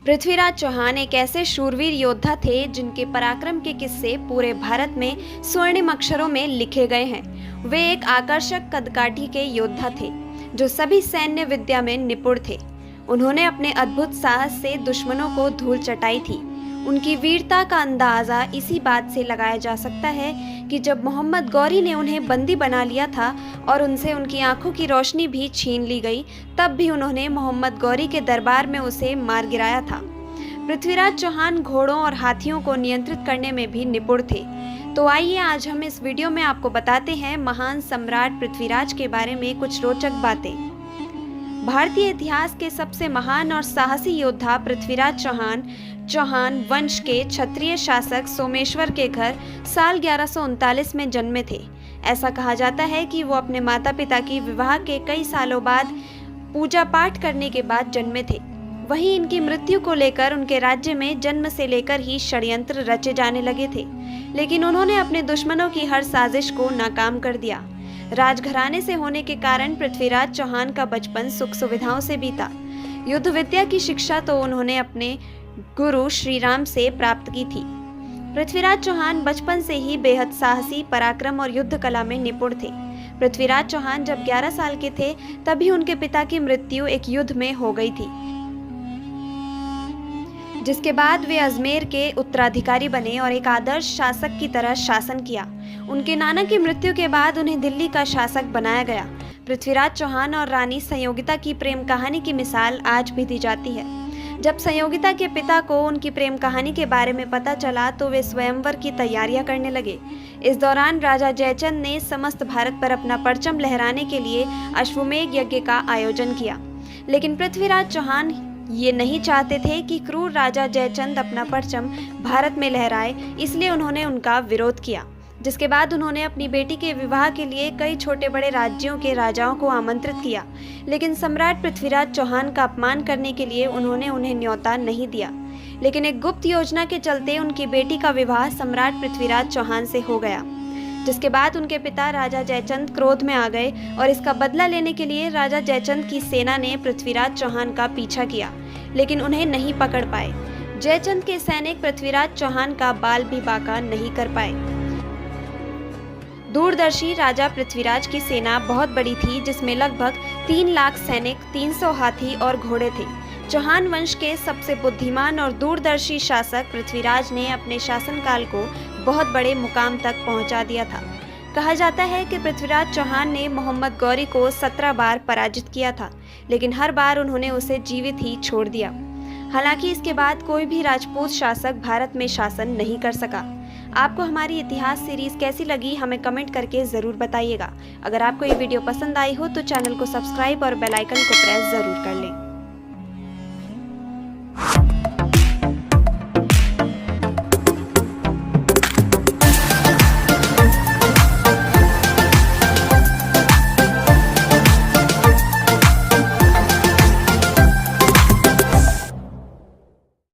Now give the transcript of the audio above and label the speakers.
Speaker 1: पृथ्वीराज चौहान एक ऐसे शूरवीर योद्धा थे जिनके पराक्रम के किस्से पूरे भारत में स्वर्णिम अक्षरों में लिखे गए हैं। वे एक आकर्षक कदकाठी के योद्धा थे जो सभी सैन्य विद्या में निपुण थे। उन्होंने अपने अद्भुत साहस से दुश्मनों को धूल चटाई थी। उनकी वीरता का अंदाजा इसी बात से लगाया जा सकता है कि जब मोहम्मद गौरी ने उन्हें बंदी बना लिया था और उनसे उनकी आंखों की रोशनी भी छीन ली गई, तब भी उन्होंने मोहम्मद गौरी के दरबार में उसे मार गिराया था। पृथ्वीराज चौहान घोड़ों और हाथियों को नियंत्रित करने में भी निपुण थे। तो आइए आज हम इस वीडियो में आपको बताते हैं महान सम्राट पृथ्वीराज के बारे में कुछ रोचक बातें। भारतीय इतिहास के सबसे महान और साहसी योद्धा पृथ्वीराज चौहान वंश के क्षत्रिय शासक सोमेश्वर के घर साल 1139 में जन्मे थे। ऐसा कहा जाता है कि वो अपने माता पिता की विवाह के कई सालों बाद पूजा पाठ करने के बाद जन्मे थे। वहीं इनकी मृत्यु को लेकर उनके राज्य में जन्म से लेकर ही षड्यंत्र रचे जाने लगे थे, लेकिन उन्होंने अपने दुश्मनों की हर साजिश को नाकाम कर दिया। राजघराने से होने के कारण पृथ्वीराज चौहान का बचपन सुख सुविधाओं से बीता। युद्ध विद्या की शिक्षा तो उन्होंने अपने गुरु श्री राम से प्राप्त की थी। पृथ्वीराज चौहान बचपन से ही बेहद साहसी, पराक्रम और युद्ध कला में निपुण थे। पृथ्वीराज चौहान जब 11 साल के थे तभी उनके पिता की मृत्यु एक युद्ध में हो गई थी, जिसके बाद वे अजमेर के उत्तराधिकारी बने और एक आदर्श शासक की तरह शासन किया। उनके नाना की मृत्यु के बाद उन्हें दिल्ली का शासक बनाया गया। पृथ्वीराज चौहान और रानी संयोगिता की प्रेम कहानी की मिसाल आज भी दी जाती है। जब संयोगिता के पिता को उनकी प्रेम कहानी के बारे में पता चला तो वे स्वयंवर की तैयारियां करने लगे। इस दौरान राजा जयचंद ने समस्त भारत पर अपना परचम लहराने के लिए अश्वमेध यज्ञ का आयोजन किया, लेकिन पृथ्वीराज चौहान ये नहीं चाहते थे कि क्रूर राजा जयचंद अपना परचम भारत में लहराए, इसलिए उन्होंने उनका विरोध किया। जिसके बाद उन्होंने अपनी बेटी के विवाह के लिए कई छोटे बड़े राज्यों के राजाओं को आमंत्रित किया, लेकिन सम्राट पृथ्वीराज चौहान का अपमान करने के लिए उन्होंने उन्हें न्योता नहीं दिया। लेकिन एक गुप्त योजना के चलते उनकी बेटी का विवाह सम्राट पृथ्वीराज चौहान से हो गया, जिसके बाद उनके पिता राजा जयचंद क्रोध में आ गए और इसका बदला लेने के लिए राजा जयचंद की सेना ने पृथ्वीराज चौहान का पीछा किया, लेकिन उन्हें नहीं पकड़ पाए। जयचंद के सैनिक पृथ्वीराज चौहान का बाल भी बांका नहीं कर पाए। दूरदर्शी राजा पृथ्वीराज की सेना बहुत बड़ी थी, जिसमें लगभग 3 लाख सैनिक, 300 हाथी और घोड़े थे। चौहान वंश के सबसे बुद्धिमान और दूरदर्शी शासक पृथ्वीराज ने अपने शासनकाल को बहुत बड़े मुकाम तक पहुंचा दिया था। कहा जाता है कि पृथ्वीराज चौहान ने मोहम्मद गौरी को 17 बार पराजित किया था, लेकिन हर बार उन्होंने उसे जीवित ही छोड़ दिया। हालांकि इसके बाद कोई भी राजपूत शासक भारत में शासन नहीं कर सका। आपको हमारी इतिहास सीरीज कैसी लगी हमें कमेंट करके ज़रूर बताइएगा। अगर आपको ये वीडियो पसंद आई हो तो चैनल को सब्सक्राइब और बेल आइकन को प्रेस ज़रूर कर लें।